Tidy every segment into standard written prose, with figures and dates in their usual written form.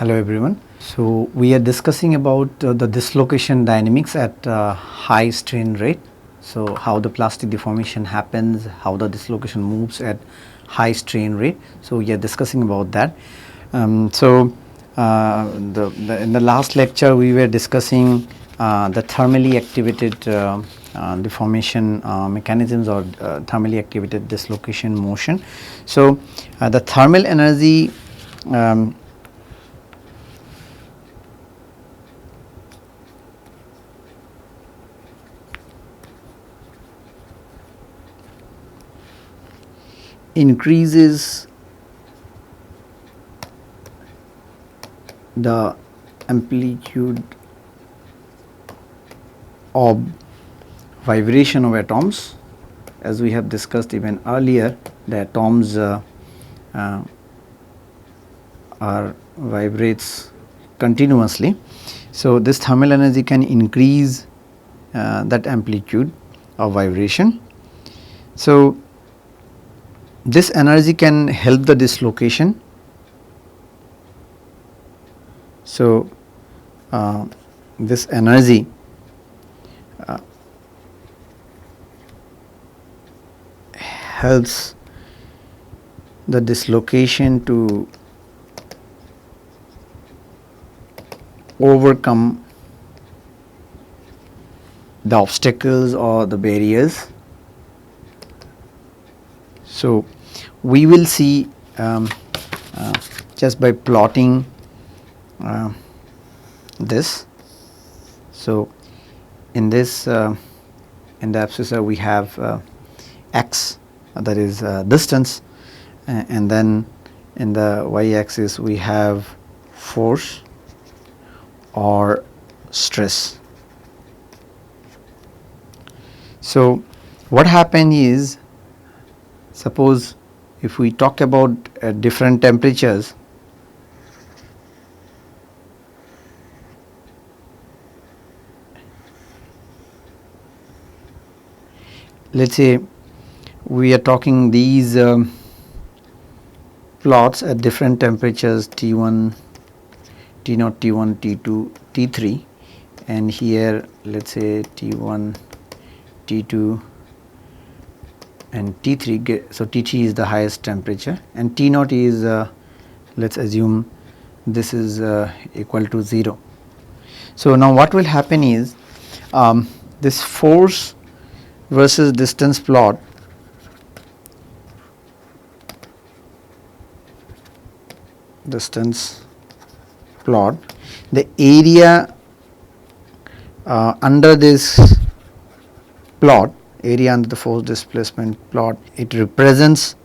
Hello everyone. So we are discussing about the dislocation dynamics at high strain rate. So how the plastic deformation happens, how the dislocation moves at high strain rate. So we are discussing about that. In the last lecture we were discussing the thermally activated deformation mechanisms or thermally activated dislocation motion. So the thermal energy increases the amplitude of vibration of atoms. As we have discussed even earlier, the atoms vibrates continuously. So this thermal energy can increase that amplitude of vibration. So this energy can help the dislocation. So this energy helps the dislocation to overcome the obstacles or the barriers. So we will see just by plotting this. So in this in the abscissa we have x, that is distance, and then in the y axis we have force or stress. So what happened is, suppose if we talk about different temperatures, let's say we are talking these plots at different temperatures T1, T0, T1, T2, T3, and here let's say T1, T2 and T3. So T3 is the highest temperature and T0 is let's assume this is equal to 0. So now what will happen is this force versus distance plot the area under this plot, area under the force displacement plot, it represents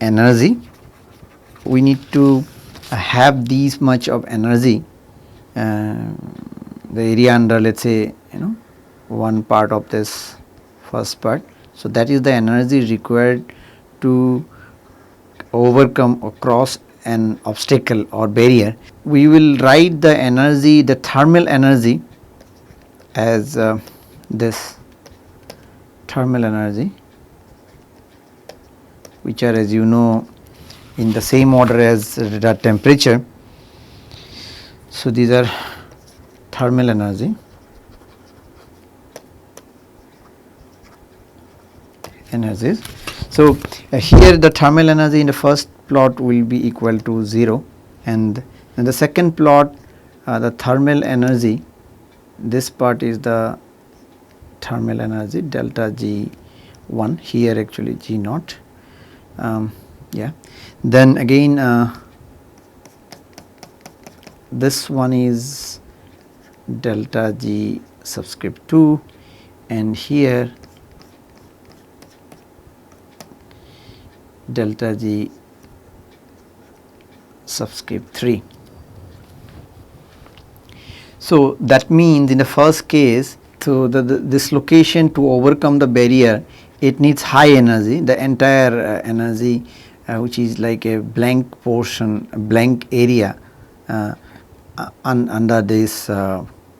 energy. We need to have these much of energy, the area under, let's say, one part of this first part. So that is the energy required to overcome or cross an obstacle or barrier. We will write the energy, the thermal energy, as this thermal energy, which are, as you know, in the same order as the temperature. So these are thermal energy. Energies. So here the thermal energy in the first plot will be equal to 0, and in the second plot the thermal energy, this part is the thermal energy delta G1, here actually G0. Then again this one is delta G subscript 2, and here delta G subscript 3. So that means in the first case, so the dislocation to overcome the barrier, it needs high energy, the entire energy which is like a blank portion, a blank area under this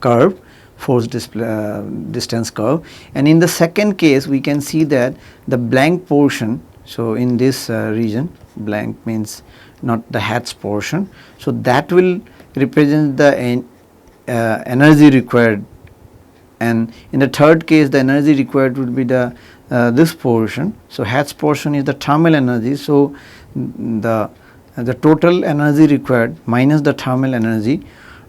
curve, force distance curve. And in the second case we can see that the blank portion, so in this region, blank means not the hatch portion, so that will represents the energy required, and in the third case the energy required would be the this portion. So H portion is the thermal energy. So the total energy required minus the thermal energy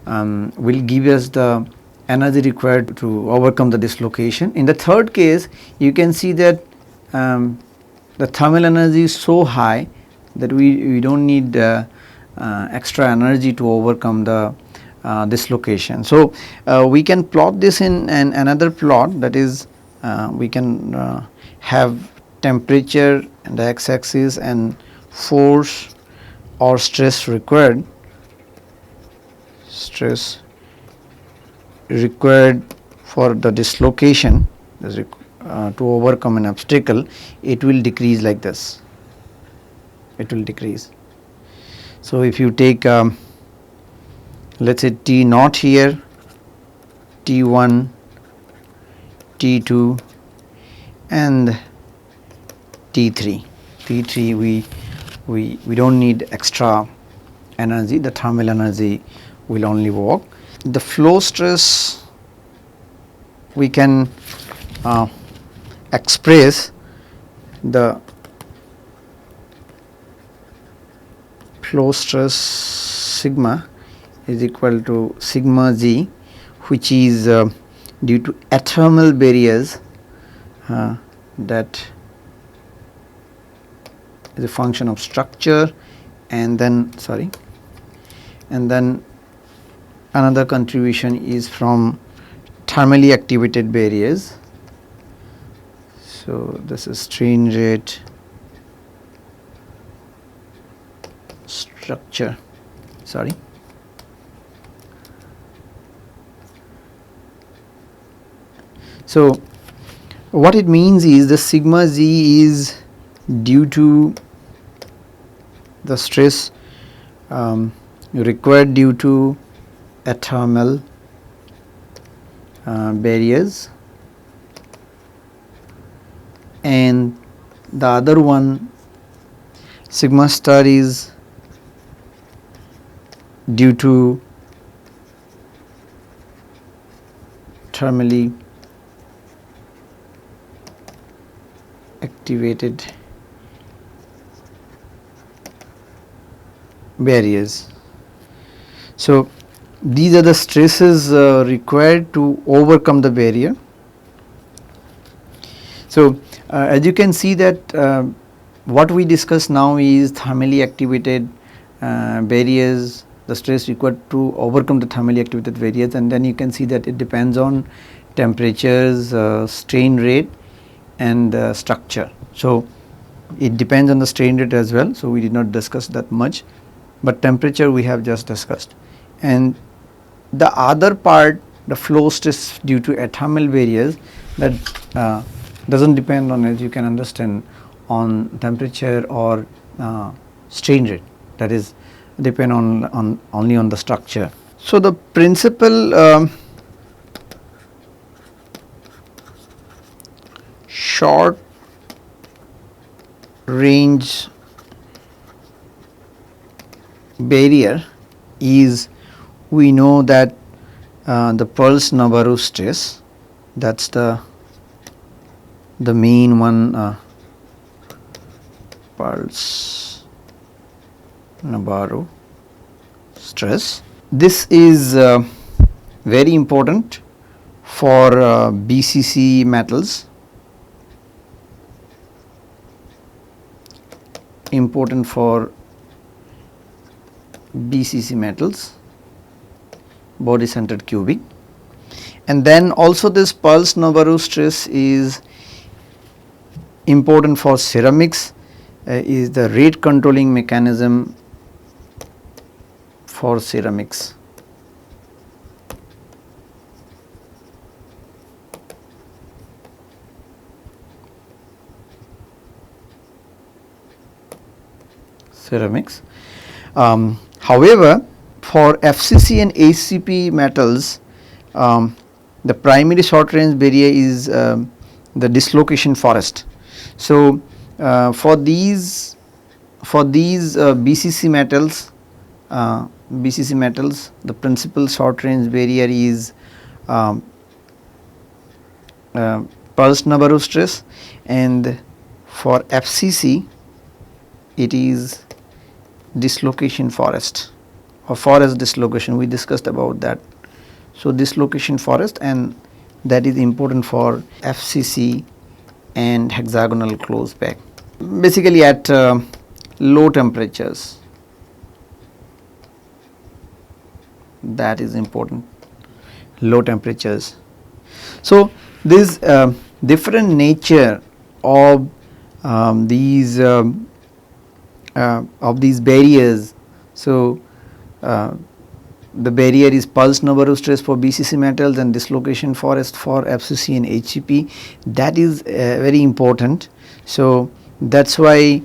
will give us the energy required to overcome the dislocation. In the third case, you can see that the thermal energy is so high that we don't need extra energy to overcome the dislocation. So we can plot this in another plot, that is we can have temperature and the x-axis and force or stress required for the dislocation to overcome an obstacle. It will decrease like this, it will decrease. So if you take let us say T naught here, T1, T2 and T3. T3 we do not need extra energy, the thermal energy will only work. The flow stress we can express the flow stress sigma is equal to sigma g, which is due to athermal barriers that is a function of structure, and then another contribution is from thermally activated barriers. So this is strain rate, structure, So what it means is the sigma z is due to the stress required due to athermal barriers, and the other one sigma star is due to thermally activated barriers. So these are the stresses required to overcome the barrier. So as you can see that what we discuss now is thermally activated barriers, the stress required to overcome the thermally activated barriers, and then you can see that it depends on temperatures, strain rate and structure. So it depends on the strain rate as well, so we did not discuss that much, but temperature we have just discussed. And the other part, the flow stress due to athermal barriers, that does not depend on, as you can understand, on temperature or strain rate, that is depend on only on the structure. So the principal short range barrier is, we know that the pulse Navarro stress, that is the main one, pulse Navarro stress. This is very important for BCC metals, important for BCC metals, body centered cubic. And then also this pulse Navarro stress is important for ceramics, is the rate controlling mechanism for ceramics. However, for FCC and HCP metals, the primary short range barrier is the dislocation forest. So for these BCC metals, BCC metals, the principal short range barrier is um, pulsed number of stress, and for FCC it is dislocation forest or forest dislocation. We discussed about that. So, dislocation forest, and that is important for FCC and hexagonal close pack. Basically at low temperatures, that is important, low temperatures. So, this different nature of these barriers. So, the barrier is pulse number of stress for BCC metals and dislocation forest for FCC and HCP. That is very important. So, that is why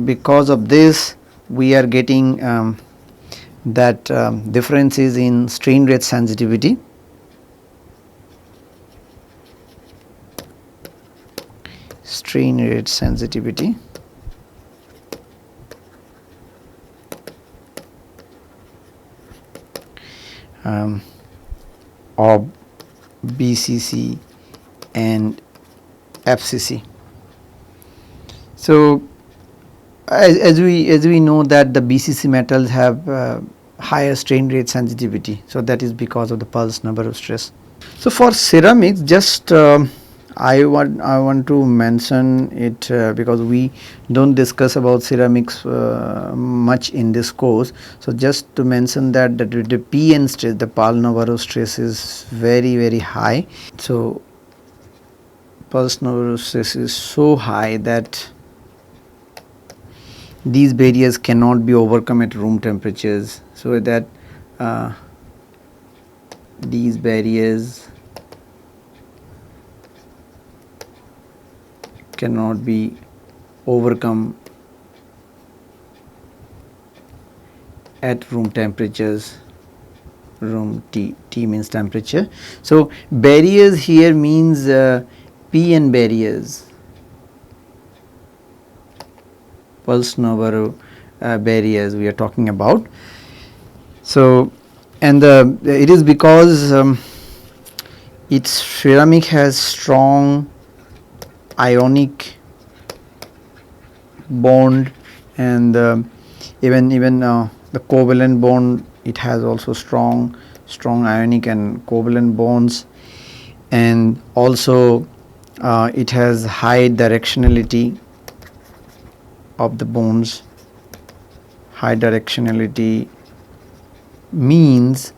because of this we are getting that differences in strain rate sensitivity. Strain rate sensitivity of BCC and FCC. So, as we know that the BCC metals have higher strain rate sensitivity. So, that is because of the pulse number of stress. So, for ceramics, just I want to mention it because we don't discuss about ceramics much in this course. So, just to mention that the PN stress, the pulse number of stress is very high. So, pulse number of stress is so high that these barriers cannot be overcome at room temperatures. So, that these barriers cannot be overcome at room temperatures. Room T means temperature. So, barriers here means PN barriers, pulse number barriers we are talking about. So, and it is because its ceramic has strong ionic bond, and even the covalent bond, it has also strong ionic and covalent bonds, and also it has high directionality of the bonds. High directionality means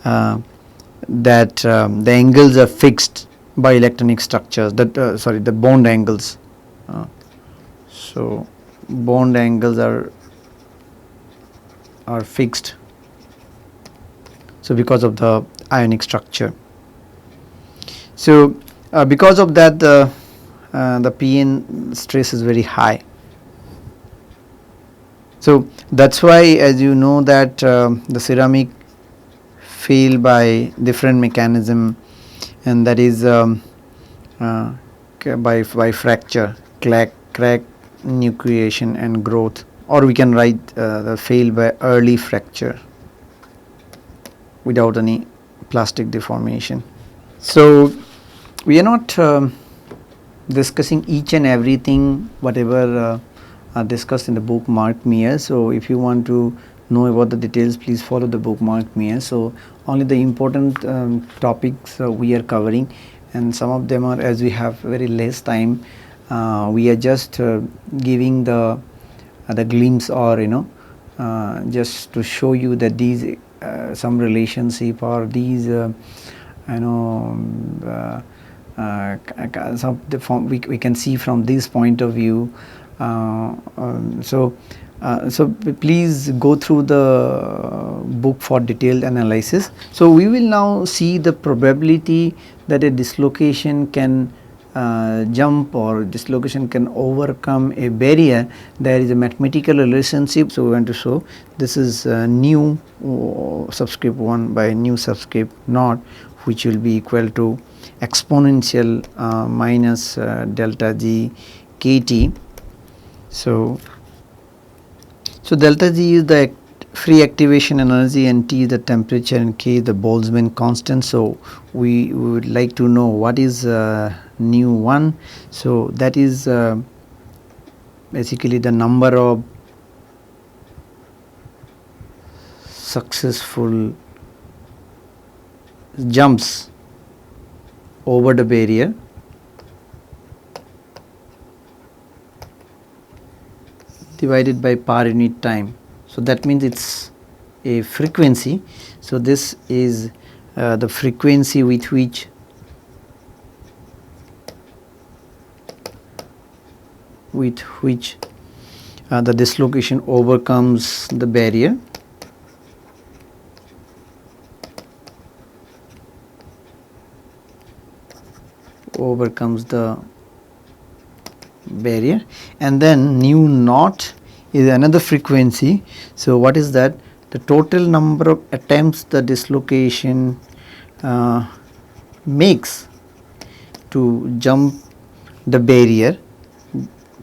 that the angles are fixed by electronic structures, that the bond angles. So, bond angles are fixed. So, because of the ionic structure. So, because of that the PN stress is very high. So, that is why, as you know, that the ceramic fail by different mechanism, and that is by fracture, crack, nucleation and growth, or we can write the fail by early fracture without any plastic deformation. So, we are not discussing each and everything whatever discussed in the book marked me here. So, if you want to know about the details, please follow the book marked me here. So, only the important topics we are covering, and some of them are, as we have very less time, we are just giving the glimpse, or just to show you that these some relationship, or these some we can see from this point of view. So please go through the book for detailed analysis. So, we will now see the probability that a dislocation can jump, or dislocation can overcome a barrier. There is a mathematical relationship. So, we want to show this is nu subscript 1 by nu subscript naught, which will be equal to exponential minus delta G kt. So, delta G is the free activation energy, and T is the temperature, and K is the Boltzmann constant. So we would like to know what is nu 1. So that is basically the number of successful jumps over the barrier divided by per unit time. So that means it's a frequency. So this is the frequency with which the dislocation overcomes the barrier. And then nu naught is another frequency. So what is that? The total number of attempts the dislocation makes to jump the barrier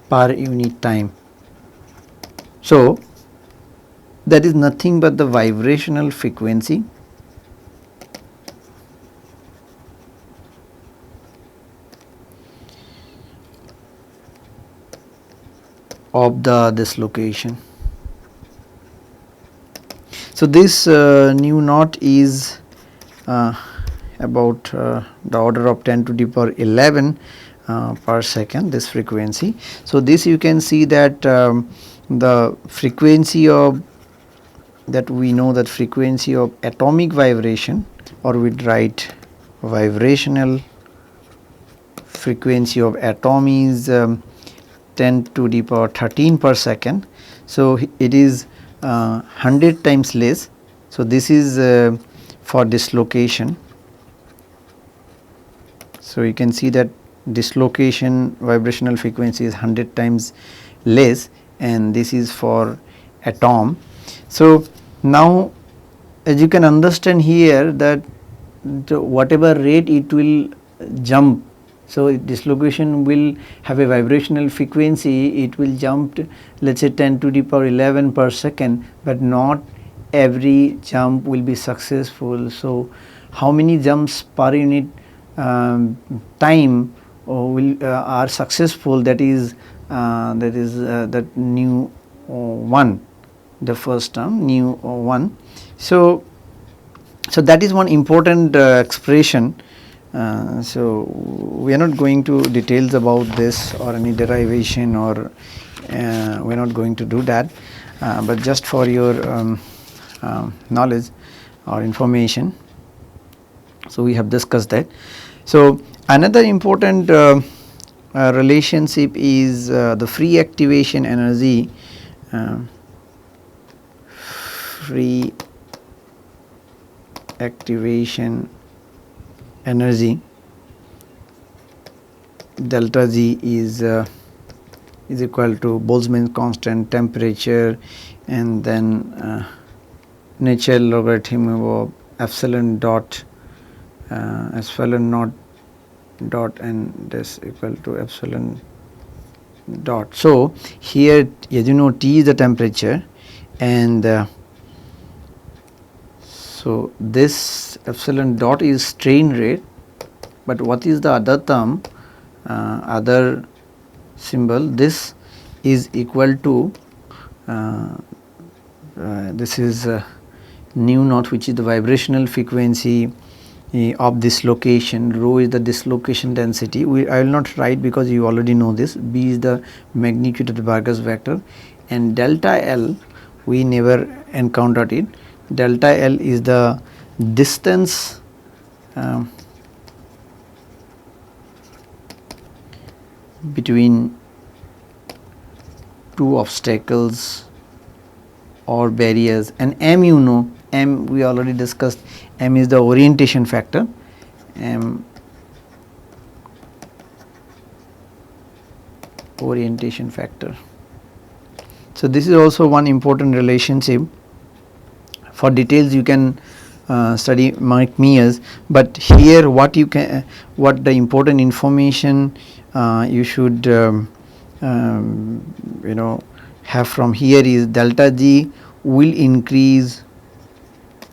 per unit time. So that is nothing but the vibrational frequency of the dislocation. So this nu naught is about the order of 10 to the power 11 per second, this frequency. So this you can see that the frequency of that we know that frequency of atomic vibration, or we write vibrational frequency of atom is 10 to the power 13 per second. So it is 100 times less. So this is for dislocation. So you can see that dislocation vibrational frequency is 100 times less, and this is for atom. So now as you can understand here that whatever rate it will jump, so dislocation will have a vibrational frequency, it will jump to, let's say 10 to the power 11 per second, but not every jump will be successful. So how many jumps per unit time are successful, that is that nu 1, the first term nu 1. So that is one important expression. So we are not going to details about this or any derivation, or we are not going to do that, but just for your knowledge or information. So we have discussed that. So another important relationship is the free activation energy. Free activation energy delta G is equal to Boltzmann constant, temperature, and then natural logarithm of epsilon dot epsilon naught dot, and this equal to epsilon dot. So here, as you know, T is the temperature, and so this epsilon dot is strain rate, but what is the other term, other symbol? This is equal to this is nu naught, which is the vibrational frequency of dislocation. Rho is the dislocation density. I will not write because you already know this. B is the magnitude of the Vargas vector, and delta L we never encountered it. Delta L is the distance between two obstacles or barriers, and M, you know, M we already discussed. M is the orientation factor. M orientation factor. So this is also one important relationship. For details you can study Mike Mears, but here what you can, what the important information you should you know have from here is delta G will increase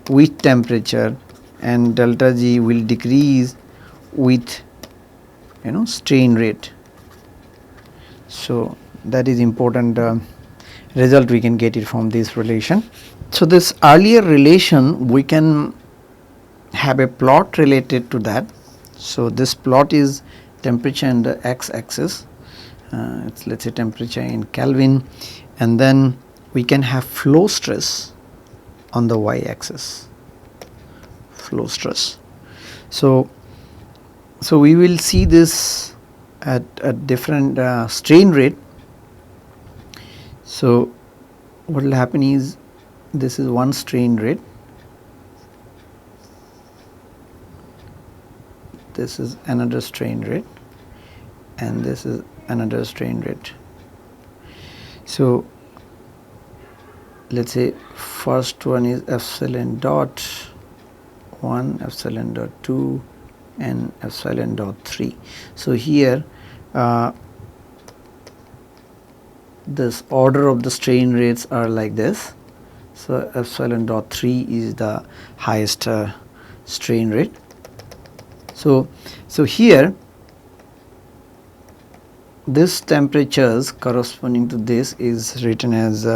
with temperature and delta G will decrease with strain rate. So that is important result we can get it from this relation. So this earlier relation we can have a plot related to that. So this plot is temperature in the x axis, it's let's say temperature in Kelvin, and then we can have flow stress on the y axis, flow stress. So we will see this at a different strain rate. So what will happen is, this is one strain rate, this is another strain rate, and this is another strain rate. So let's say first one is epsilon dot 1, epsilon dot 2 and epsilon dot 3. So here this order of the strain rates are like this. So epsilon dot 3 is the highest strain rate. So here this temperatures corresponding to this is written as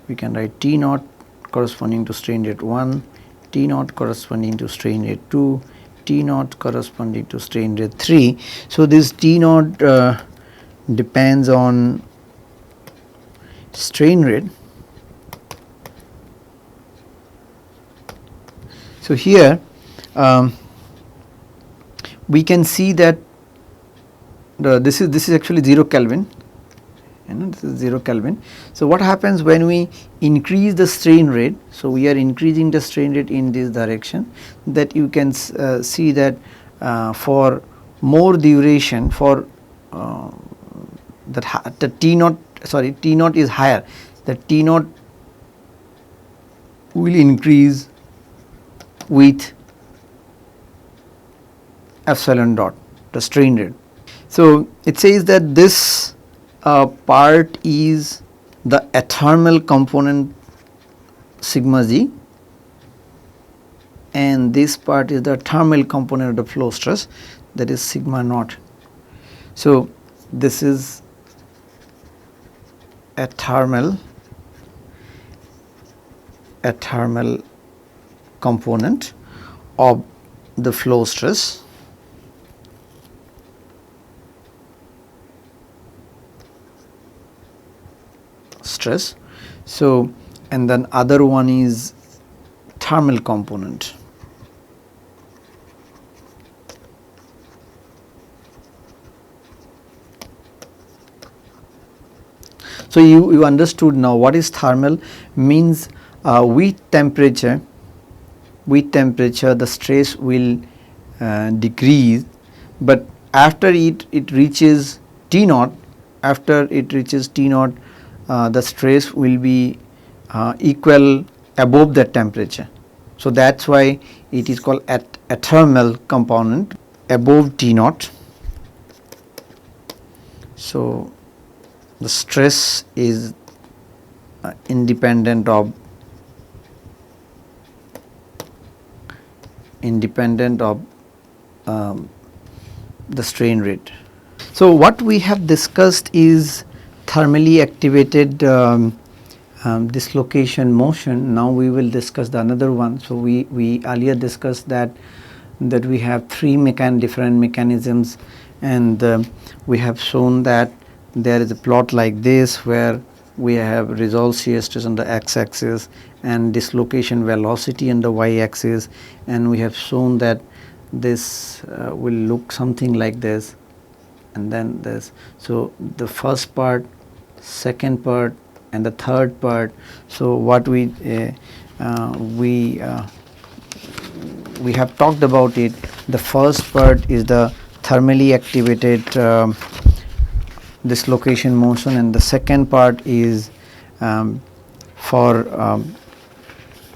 we can write T naught corresponding to strain rate 1, T naught corresponding to strain rate 2, T naught corresponding to strain rate 3. So this T naught depends on strain rate. So here we can see that this is actually 0 Kelvin, this is 0 Kelvin. So what happens when we increase the strain rate? So we are increasing the strain rate in this direction, that you can see that for more duration, for the T naught is higher, the T naught will increase with epsilon dot, the strain rate. So it says that this part is the athermal component sigma g, and this part is the thermal component of the flow stress, that is sigma naught. So this is a thermal component of the flow stress. So and then other one is thermal component. So you understood now what is thermal means. With temperature the stress will decrease, but after it reaches T naught, the stress will be equal above that temperature. So that's why it is called a thermal component above T naught. So the stress is independent of the strain rate. So what we have discussed is thermally activated dislocation motion. Now we will discuss the another one. So we earlier discussed that we have three different mechanisms, and we have shown that there is a plot like this where we have resolved shear stress on the x-axis and dislocation velocity on the y-axis, and we have shown that this will look something like this, and then this. So the first part, second part and the third part. So what we have talked about it. The first part is the thermally activated dislocation motion, and the second part is for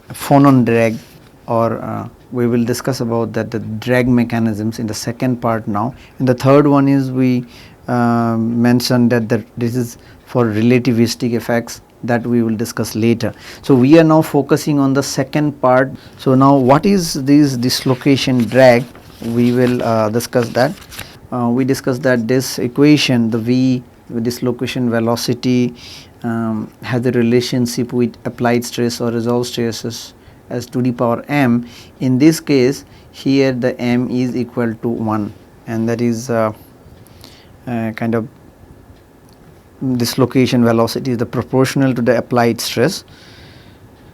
Phonon drag, or we will discuss about that, the drag mechanisms in the second part now. And the third one is we mentioned that this is for relativistic effects, that we will discuss later. So we are now focusing on the second part. So now what is this dislocation drag? We will discuss that. We discussed that this equation, the V, the dislocation velocity, has a relationship with applied stress or resolved stresses as to the power m. In this case, here the m is equal to 1, and that is kind of dislocation velocity is the proportional to the applied stress.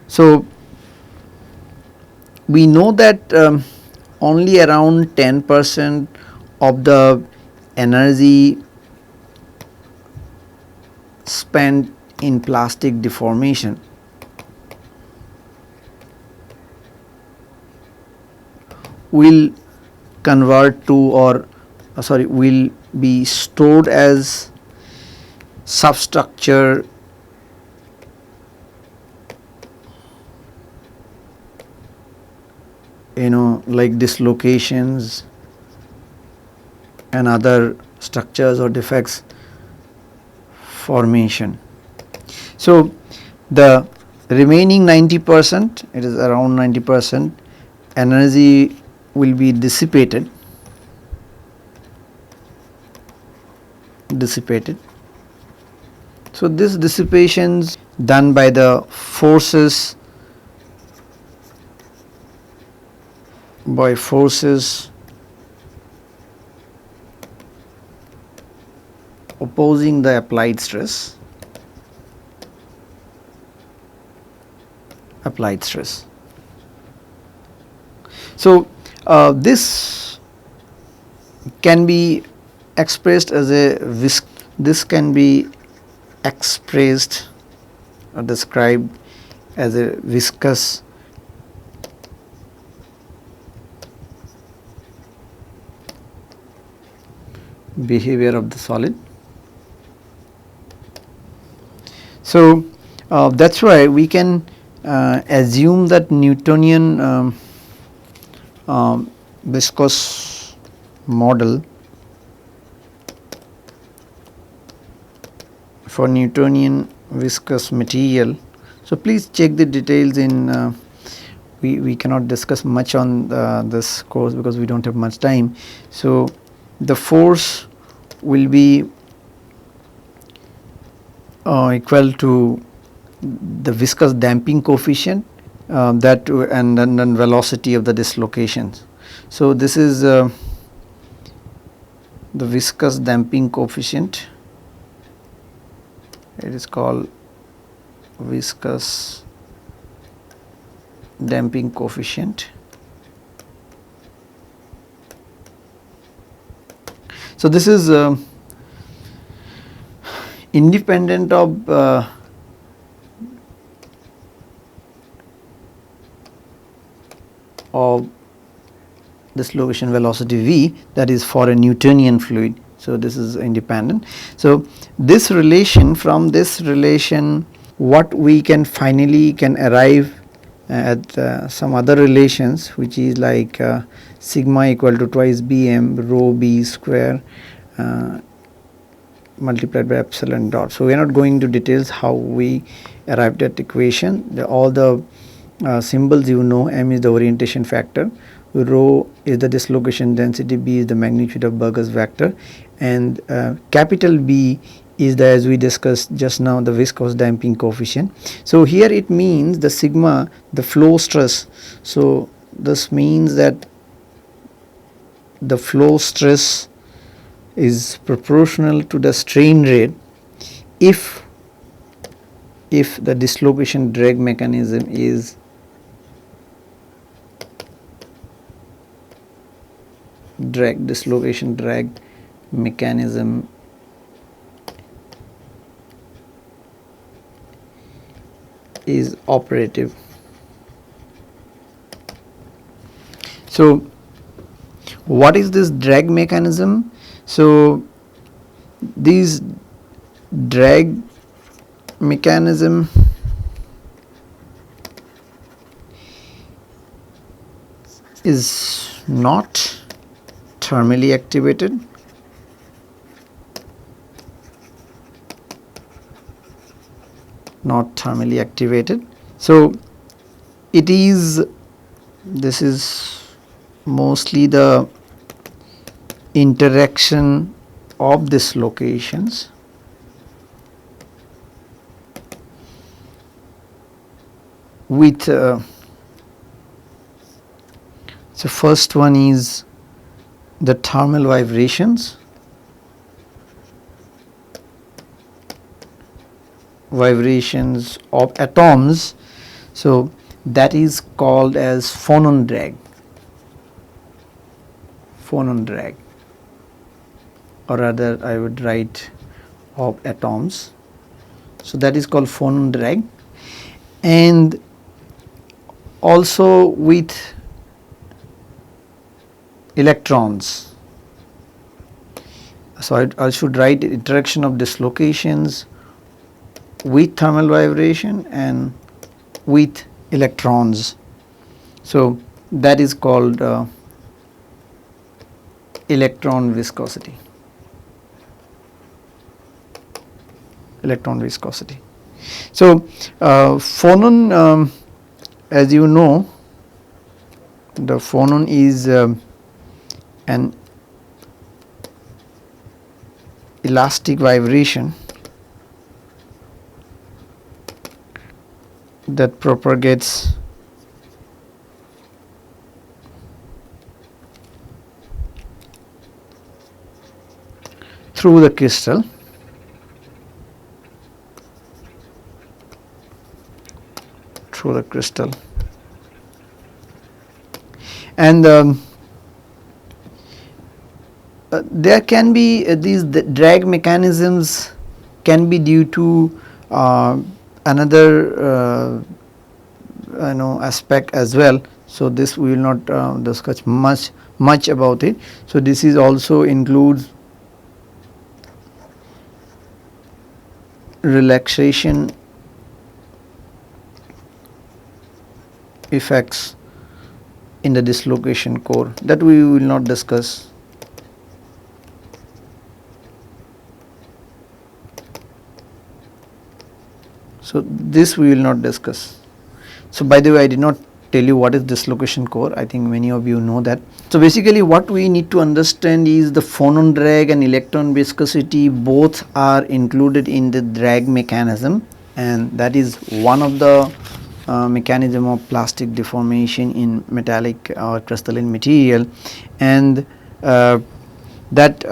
So we know that only around 10% of the energy spent in plastic deformation will convert to, or will be stored as substructure like dislocations and other structures or defects formation. So the remaining 90%, it is around 90%, energy will be dissipated. So this dissipations done by the forces opposing the applied stress. So this can be expressed as a this can be expressed or described as a viscous behavior of the solid. So that's why we can assume that Newtonian viscous model for Newtonian viscous material. So please check the details in we cannot discuss much on this course because we don't have much time. So the force will be equal to the viscous damping coefficient that and then velocity of the dislocations. So this is the viscous damping coefficient. It is called viscous damping coefficient. So this is independent of dislocation velocity v, that is for a Newtonian fluid. So this is independent. So this relation, from this relation, what we can finally arrive at some other relations, which is like sigma equal to twice bm rho b square multiplied by epsilon dot. So we are not going into details how we arrived at equation. All the symbols m is the orientation factor, rho is the dislocation density, b is the magnitude of Burgers vector, and capital B is the, as we discussed just now, the viscous damping coefficient. So here it means the sigma, the flow stress. So this means that the flow stress is proportional to the strain rate if the dislocation drag mechanism is dislocation drag mechanism is operative. So what is this drag mechanism? So these drag mechanism is not thermally activated, not thermally activated. So this is mostly the interaction of dislocations with so first one is the thermal vibrations of atoms. So that is called as phonon drag, or rather I would write of atoms. So that is called phonon drag, and also with electrons. So I should write interaction of dislocations with thermal vibration and with electrons. So that is called electron viscosity. So phonon, as you know, the phonon is an elastic vibration that propagates through the crystal. And there can be these drag mechanisms can be due to another aspect as well. So this we will not discuss much about it. So this is also includes relaxation effects in the dislocation core, that we will not discuss. So this we will not discuss. So by the way, I did not tell you what is dislocation core. I think many of you know that. So basically what we need to understand is the phonon drag and electron viscosity both are included in the drag mechanism, and that is one of the mechanism of plastic deformation in metallic or crystalline material. And that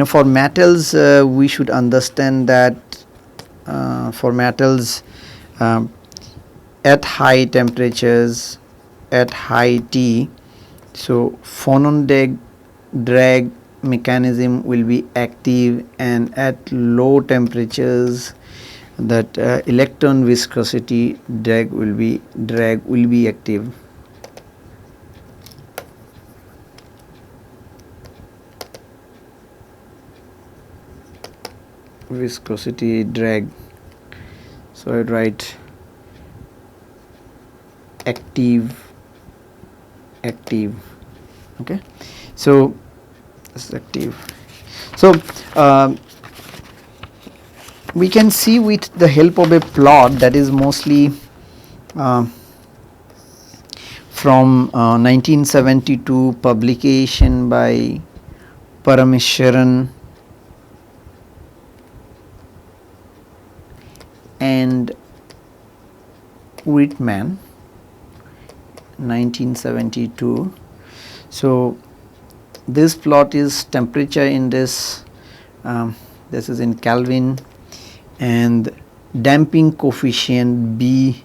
for metals we should understand that for metals at high temperatures, at high T, so phonon drag mechanism will be active, and at low temperatures that electron viscosity drag will be active. Viscosity drag, so I would write active. Okay, so this is active. So we can see with the help of a plot that is mostly from 1972 publication by Parameswaran and Whitman, 1972. So this plot is temperature in this is in Kelvin, and damping coefficient B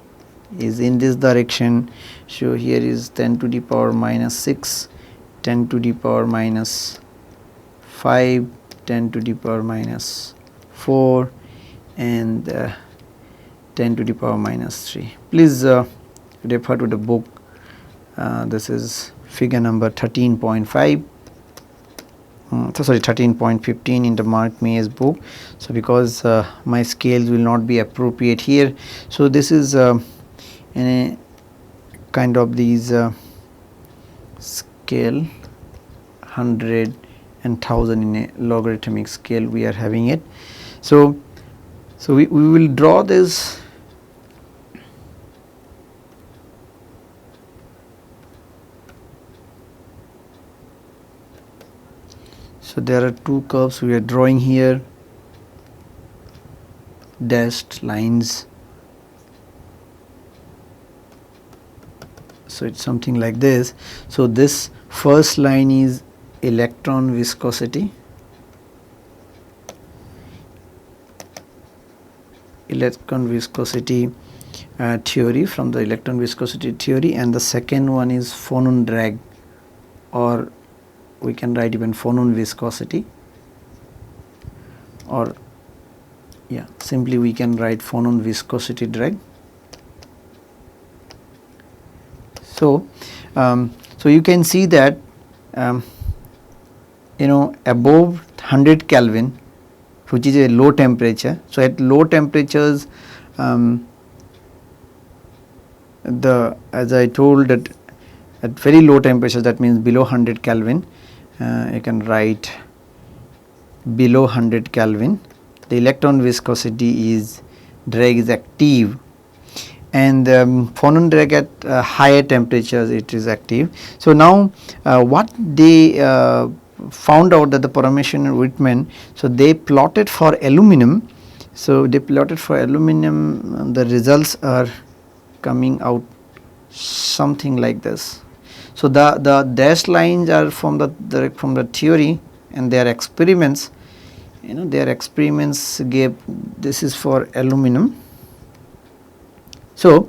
is in this direction. So here is 10 to the power minus 6, 10 to the power minus 5, 10 to the power minus 4, and 10 to the power minus 3. Please refer to the book. This is figure number 13.5. Sorry, 13.15 in the Mark May's book. So because my scales will not be appropriate here, so this is in a kind of these scale 100 and 1000 in a logarithmic scale we are having it. So we will draw this So there are two curves we are drawing here, dashed lines. So it's something like this. So this first line is electron viscosity, theory, from the electron viscosity theory, and the second one is Phonon drag, or we can write even Phonon viscosity, or simply we can write Phonon viscosity drag. So you can see that above 100 Kelvin, which is a low temperature. So at low temperatures, as I told, that at very low temperatures, that means below 100 Kelvin, you can write below 100 Kelvin, the electron viscosity drag is active, and Phonon drag at higher temperatures it is active. So now what they found out, that the Prasenjit and Whitman, so they plotted for aluminum. So they plotted for aluminum, the results are coming out something like this. So the dashed lines are from the theory, and their experiments, their experiments gave, this is for aluminum. So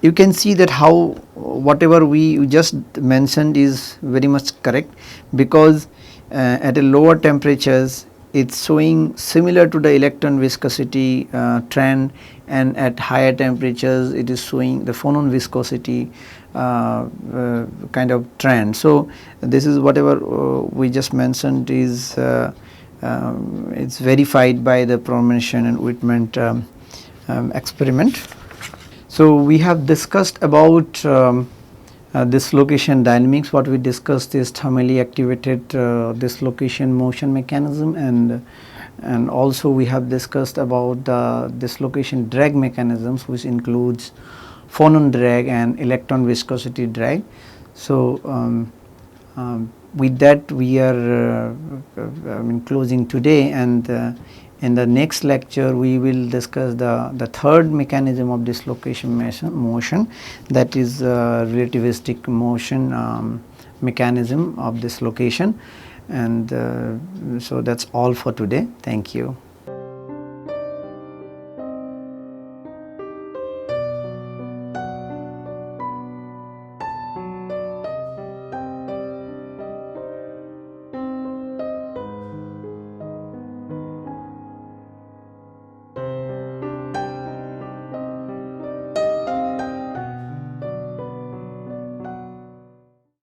you can see that how whatever we just mentioned is very much correct, because at a lower temperatures it's showing similar to the electron viscosity trend, and at higher temperatures it is showing the Phonon viscosity kind of trend. So this is whatever we just mentioned is it's verified by the Prasenjit and Whitman experiment. So we have discussed about dislocation dynamics. What we discussed is thermally activated dislocation motion mechanism, and also we have discussed about the dislocation drag mechanisms, which includes Phonon drag and electron viscosity drag. So with that we are closing today, and in the next lecture we will discuss the third mechanism of dislocation motion, that is relativistic motion mechanism of dislocation. And so that's all for today. Thank you.